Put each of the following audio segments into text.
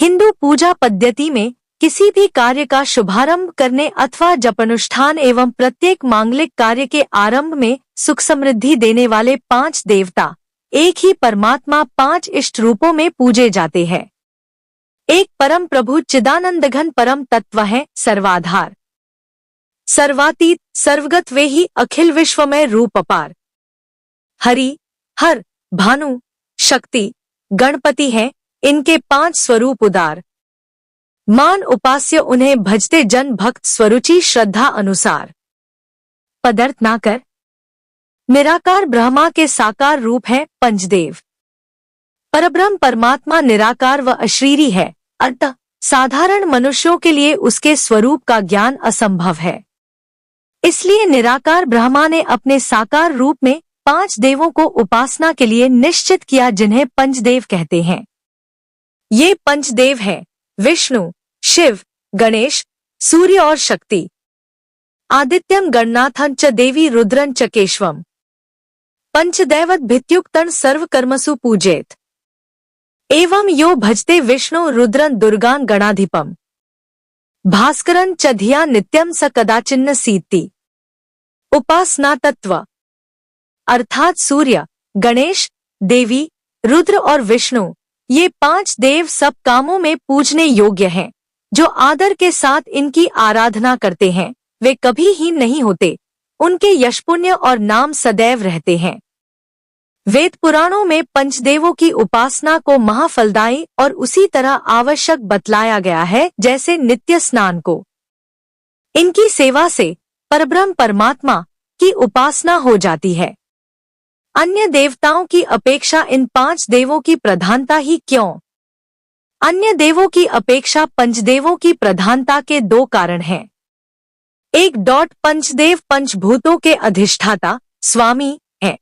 हिंदू पूजा पद्धति में किसी भी कार्य का शुभारंभ करने अथवा जपानुष्ठान एवं प्रत्येक मांगलिक कार्य के आरंभ में सुख समृद्धि देने वाले 5 देवता एक ही परमात्मा 5 इष्ट रूपों में पूजे जाते हैं। एक परम प्रभु चिदानंद घन परम तत्व है, सर्वाधार सर्वातीत सर्वगत वे ही अखिल विश्वमय रूप अपार। हरि, हर, भानु, शक्ति, गणपति हैं इनके 5 स्वरूप उदार। मान उपास्य उन्हें भजते जन भक्त स्वरुचि श्रद्धा अनुसार। पदार्थ ना कर निराकार ब्रह्मा के साकार रूप है पंचदेव। परब्रह्म परमात्मा निराकार व अशरीरी है, अतः साधारण मनुष्यों के लिए उसके स्वरूप का ज्ञान असंभव है। इसलिए निराकार ब्रह्मा ने अपने साकार रूप में 5 देवों को उपासना के लिए निश्चित किया, जिन्हें पंचदेव कहते हैं। ये पंचदेव हैं विष्णु, शिव, गणेश, सूर्य और शक्ति। आदित्यम गणनाथं च देवी रुद्रं च केशवम। पंचदैवत भित्युक्तं सर्व कर्मसु पूजेत। एवं यो भजते विष्णु रुद्रं दुर्गां गणाधिपम। भास्करं च धिया नित्यं स कदाचिन्न सीति। उपासना तत्व अर्थात सूर्य, गणेश, देवी, रुद्र और विष्णु, ये 5 देव सब कामों में पूजने योग्य हैं। जो आदर के साथ इनकी आराधना करते हैं वे कभी हीन नहीं होते, उनके यश पुण्य और नाम सदैव रहते हैं। वेद पुराणों में पंचदेवों की उपासना को महाफलदायी और उसी तरह आवश्यक बतलाया गया है जैसे नित्य स्नान को। इनकी सेवा से परब्रह्म परमात्मा की उपासना हो जाती है। अन्य देवताओं की अपेक्षा इन 5 देवों की प्रधानता ही क्यों? अन्य देवों की अपेक्षा पंचदेवों की प्रधानता के 2 कारण हैं। एक पंचदेव पंचभूतों के अधिष्ठाता स्वामी हैं।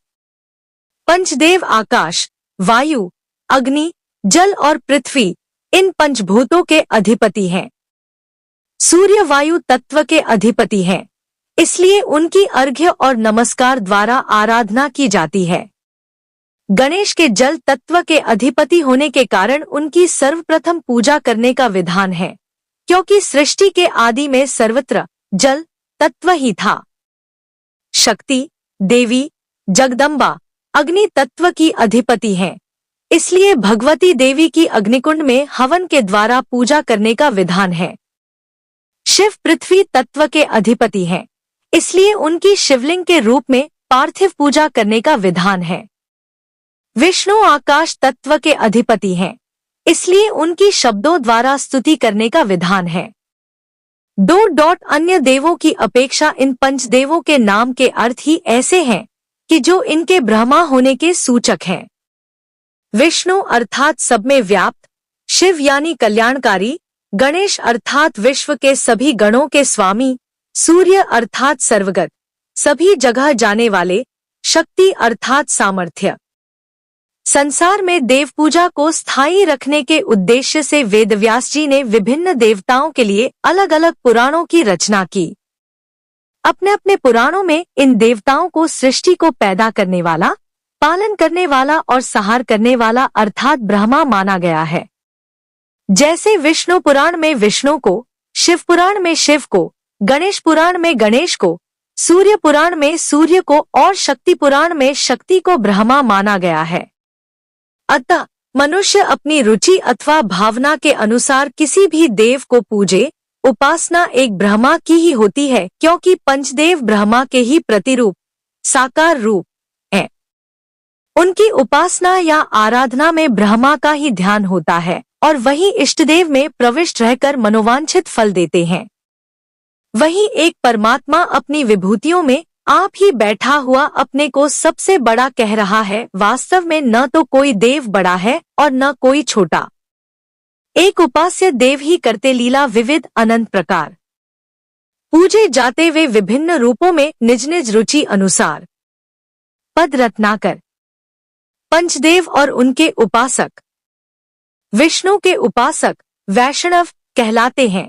पंचदेव आकाश, वायु, अग्नि, जल और पृथ्वी इन पंचभूतों के अधिपति हैं। सूर्य वायु तत्व के अधिपति हैं, इसलिए उनकी अर्घ्य और नमस्कार द्वारा आराधना की जाती है। गणेश के जल तत्व के अधिपति होने के कारण उनकी सर्वप्रथम पूजा करने का विधान है, क्योंकि सृष्टि के आदि में सर्वत्र जल तत्व ही था। शक्ति, देवी, जगदम्बा अग्नि तत्व की अधिपति हैं, इसलिए भगवती देवी की अग्निकुंड में हवन के द्वारा पूजा करने का विधान है। शिव पृथ्वी तत्व के अधिपति हैं, इसलिए उनकी शिवलिंग के रूप में पार्थिव पूजा करने का विधान है। विष्णु आकाश तत्व के अधिपति हैं, इसलिए उनकी शब्दों द्वारा स्तुति करने का विधान है। 2 अन्य देवों की अपेक्षा इन पंचदेवों के नाम के अर्थ ही ऐसे हैं कि जो इनके ब्रह्मा होने के सूचक हैं। विष्णु अर्थात सब में व्याप्त, शिव यानी कल्याणकारी, गणेश अर्थात विश्व के सभी गणों के स्वामी, सूर्य अर्थात सर्वगत, सभी जगह जाने वाले, शक्ति अर्थात सामर्थ्य। संसार में देव पूजा को स्थायी रखने के उद्देश्य से वेदव्यास जी ने विभिन्न देवताओं के लिए अलग अलग पुराणों की रचना की। अपने अपने पुराणों में इन देवताओं को सृष्टि को पैदा करने वाला, पालन करने वाला और संहार करने वाला अर्थात ब्रह्मा माना गया है। जैसे विष्णु पुराण में विष्णु को, शिव पुराण में शिव को, गणेश पुराण में गणेश को, सूर्य पुराण में सूर्य को और शक्ति पुराण में शक्ति को ब्रह्मा माना गया है। अतः मनुष्य अपनी रुचि अथवा भावना के अनुसार किसी भी देव को पूजे। उपासना एक ब्रह्मा की ही होती है, क्योंकि पंचदेव ब्रह्मा के ही प्रतिरूप, साकार रूप हैं। उनकी उपासना या आराधना में ब्रह्मा का ही ध्यान होता है और वही इष्टदेव में प्रविष्ट रहकर मनोवांछित फल देते हैं। वही एक परमात्मा अपनी विभूतियों में आप ही बैठा हुआ अपने को सबसे बड़ा कह रहा है। वास्तव में न तो कोई देव बड़ा है और न कोई छोटा। एक उपास्य देव ही करते लीला विविध अनंत प्रकार, पूजे जाते वे विभिन्न रूपों में निज निज रुचि अनुसार। पद रत्नाकर पंचदेव और उनके उपासक। विष्णु के उपासक वैष्णव कहलाते हैं।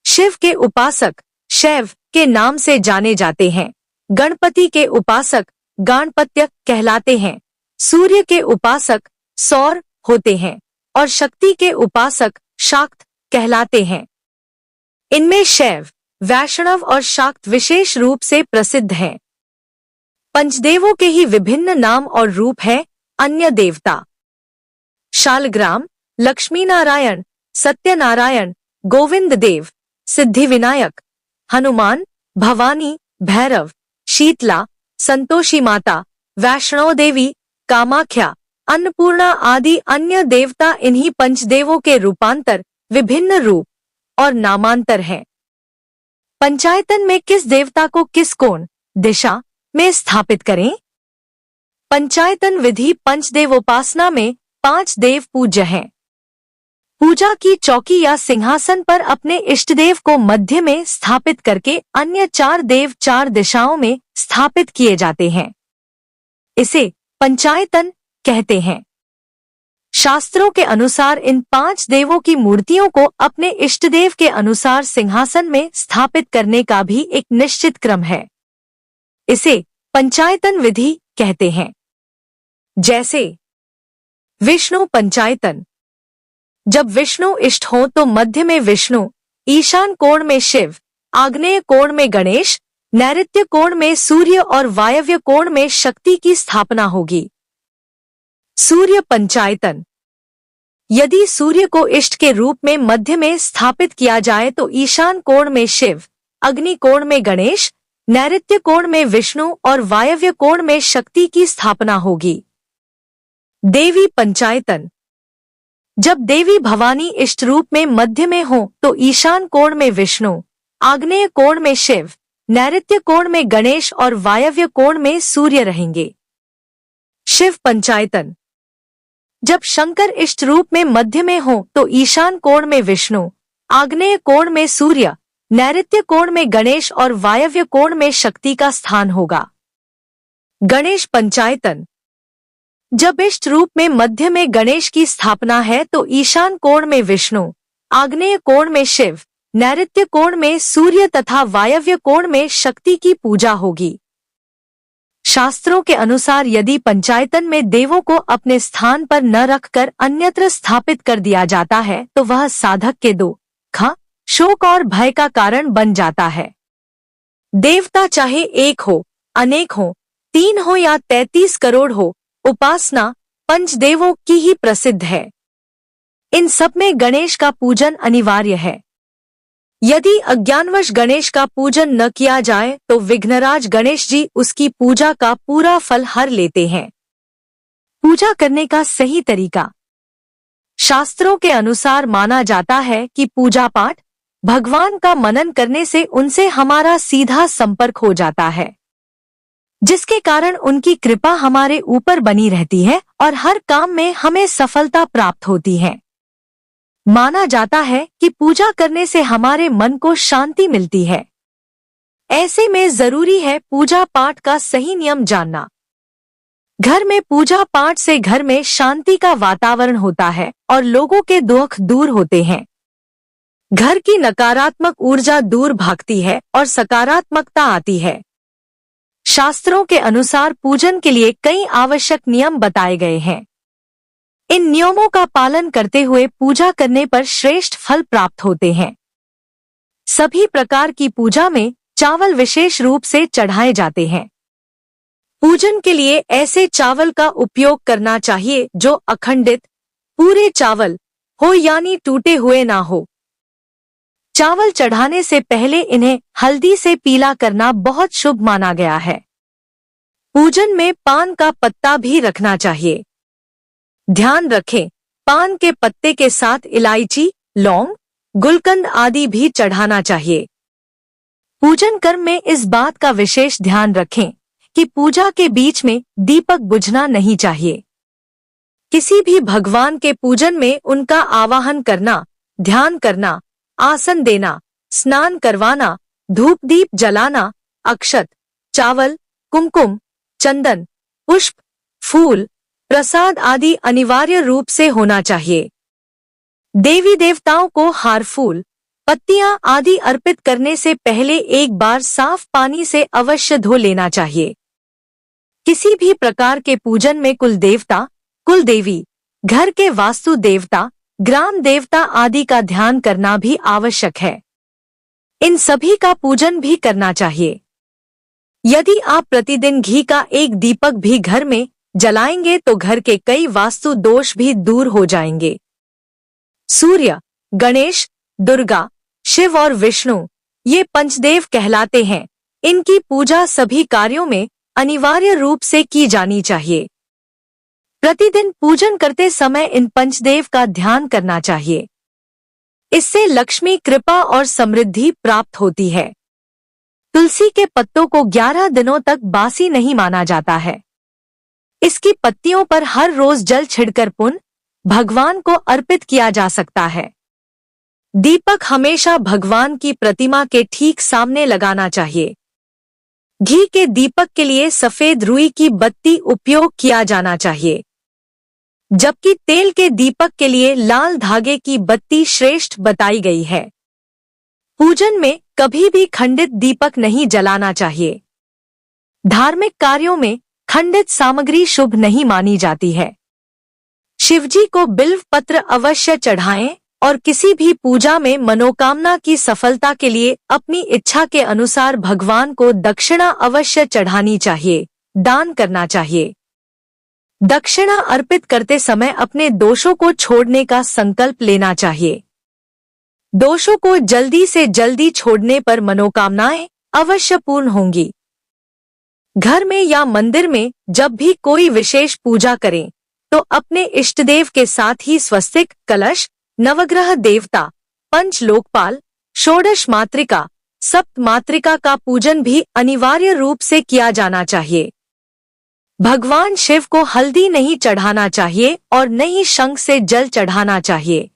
शिव के उपासक शैव के नाम से जाने जाते हैं। गणपति के उपासक गाणपत्य कहलाते हैं। सूर्य के उपासक सौर होते हैं। और शक्ति के उपासक शाक्त कहलाते हैं। इनमें शैव, वैष्णव और शाक्त विशेष रूप से प्रसिद्ध हैं। पंचदेवों के ही विभिन्न नाम और रूप है। अन्य देवता शालग्राम, लक्ष्मीनारायण, सत्यनारायण, गोविंद देव, सिद्धिविनायक, हनुमान, भवानी, भैरव, शीतला, संतोषी माता, वैष्णो देवी, कामाख्या, अन्नपूर्णा आदि अन्य देवता इन्हीं पंचदेवों के रूपांतर, विभिन्न रूप और नामांतर हैं। पंचायतन में किस देवता को किस कोण, दिशा में स्थापित करें? पंचायतन विधि पंचदेवोपासना में 5 देव पूज्य हैं। पूजा की चौकी या सिंहासन पर अपने इष्टदेव को मध्य में स्थापित करके अन्य 4 देव 4 दिशाओं में स्थापित किए जाते हैं। इसे पंचायतन कहते हैं। शास्त्रों के अनुसार इन 5 देवों की मूर्तियों को अपने इष्टदेव के अनुसार सिंहासन में स्थापित करने का भी एक निश्चित क्रम है। इसे पंचायतन विधि कहते हैं। जैसे विष्णु पंचायतन, जब विष्णु इष्ट हो तो मध्य में विष्णु, ईशान कोण में शिव, आग्नेय कोण में गणेश, नैऋत्य कोण में सूर्य और वायव्य कोण में शक्ति की स्थापना होगी। सूर्य पंचायतन, यदि सूर्य को इष्ट के रूप में मध्य में स्थापित किया जाए तो ईशान कोण में शिव, अग्नि कोण में गणेश, नैऋत्य कोण में विष्णु और वायव्य कोण में शक्ति की स्थापना होगी। देवी पंचायतन, जब देवी भवानी इष्ट रूप में मध्य में हो तो ईशान कोण में विष्णु, आग्नेय कोण में शिव, नैऋत्य कोण में गणेश और वायव्य कोण में सूर्य रहेंगे। शिव पंचायतन, जब शंकर इष्ट रूप में मध्य में हो तो ईशान कोण में विष्णु, आग्नेय कोण में सूर्य, नैऋत्य कोण में गणेश और वायव्य कोण में शक्ति का स्थान होगा। गणेश पंचायतन, जब इष्ट रूप में मध्य में गणेश की स्थापना है तो ईशान कोण में विष्णु, आग्नेय कोण में शिव, नैऋत्य कोण में सूर्य तथा वायव्य कोण में शक्ति की पूजा होगी। शास्त्रों के अनुसार यदि पंचायतन में देवों को अपने स्थान पर न रखकर अन्यत्र स्थापित कर दिया जाता है तो वह साधक के दुख, शोक और भय का कारण बन जाता है। देवता चाहे एक हो, अनेक हो, 3 हो या 33 करोड़ हो, उपासना पंचदेवों की ही प्रसिद्ध है। इन सब में गणेश का पूजन अनिवार्य है। यदि अज्ञानवश गणेश का पूजन न किया जाए तो विघ्नराज गणेश जी उसकी पूजा का पूरा फल हर लेते हैं। पूजा करने का सही तरीका शास्त्रों के अनुसार माना जाता है कि पूजा पाठ भगवान का मनन करने से उनसे हमारा सीधा संपर्क हो जाता है, जिसके कारण उनकी कृपा हमारे ऊपर बनी रहती है और हर काम में हमें सफलता प्राप्त होती है। माना जाता है कि पूजा करने से हमारे मन को शांति मिलती है। ऐसे में जरूरी है पूजा पाठ का सही नियम जानना। घर में पूजा पाठ से घर में शांति का वातावरण होता है और लोगों के दुख दूर होते हैं। घर की नकारात्मक ऊर्जा दूर भागती है और सकारात्मकता आती है। शास्त्रों के अनुसार पूजन के लिए कई आवश्यक नियम बताए गए हैं। इन नियमों का पालन करते हुए पूजा करने पर श्रेष्ठ फल प्राप्त होते हैं। सभी प्रकार की पूजा में चावल विशेष रूप से चढ़ाए जाते हैं। पूजन के लिए ऐसे चावल का उपयोग करना चाहिए जो अखंडित पूरे चावल हो यानी टूटे हुए ना हो। चावल चढ़ाने से पहले इन्हें हल्दी से पीला करना बहुत शुभ माना गया है। पूजन में पान का पत्ता भी रखना चाहिए। ध्यान रखें, पान के पत्ते के साथ इलायची, लौंग, गुलकंद आदि भी चढ़ाना चाहिए। पूजन कर्म में इस बात का विशेष ध्यान रखें कि पूजा के बीच में दीपक बुझना नहीं चाहिए। किसी भी भगवान के पूजन में उनका आवाहन करना, ध्यान करना, आसन देना, स्नान करवाना, धूप दीप जलाना, अक्षत, चावल, कुमकुम, चंदन, पुष्प, फूल, प्रसाद आदि अनिवार्य रूप से होना चाहिए। देवी देवताओं को हार, फूल, पत्तियां आदि अर्पित करने से पहले एक बार साफ पानी से अवश्य धो लेना चाहिए। किसी भी प्रकार के पूजन में कुल देवता, कुल देवी, घर के वास्तु देवता, ग्राम देवता आदि का ध्यान करना भी आवश्यक है। इन सभी का पूजन भी करना चाहिए। यदि आप प्रतिदिन घी का एक दीपक भी घर में जलाएंगे तो घर के कई वास्तु दोष भी दूर हो जाएंगे। सूर्य, गणेश, दुर्गा, शिव और विष्णु ये पंचदेव कहलाते हैं। इनकी पूजा सभी कार्यों में अनिवार्य रूप से की जानी चाहिए। प्रतिदिन पूजन करते समय इन पंचदेव का ध्यान करना चाहिए। इससे लक्ष्मी कृपा और समृद्धि प्राप्त होती है। तुलसी के पत्तों को 11 दिनों तक बासी नहीं माना जाता है। इसकी पत्तियों पर हर रोज जल छिड़कर पुण्य भगवान को अर्पित किया जा सकता है। दीपक हमेशा भगवान की प्रतिमा के ठीक सामने लगाना चाहिए। घी के दीपक के लिए सफेद रुई की बत्ती उपयोग किया जाना चाहिए, जबकि तेल के दीपक के लिए लाल धागे की बत्ती श्रेष्ठ बताई गई है। पूजन में कभी भी खंडित दीपक नहीं जलाना चाहिए। धार्मिक कार्यों में खंडित सामग्री शुभ नहीं मानी जाती है। शिवजी को बिल्व पत्र अवश्य चढ़ाएं और किसी भी पूजा में मनोकामना की सफलता के लिए अपनी इच्छा के अनुसार भगवान को दक्षिणा अवश्य चढ़ानी चाहिए, दान करना चाहिए। दक्षिणा अर्पित करते समय अपने दोषों को छोड़ने का संकल्प लेना चाहिए। दोषों को जल्दी से जल्दी छोड़ने पर मनोकामनाएं अवश्य पूर्ण होंगी। घर में या मंदिर में जब भी कोई विशेष पूजा करें तो अपने इष्टदेव के साथ ही स्वस्तिक, कलश, नवग्रह देवता, पंच लोकपाल, षोडश मातृका, सप्त मातृका का पूजन भी अनिवार्य रूप से किया जाना चाहिए। भगवान शिव को हल्दी नहीं चढ़ाना चाहिए और न ही शंख से जल चढ़ाना चाहिए।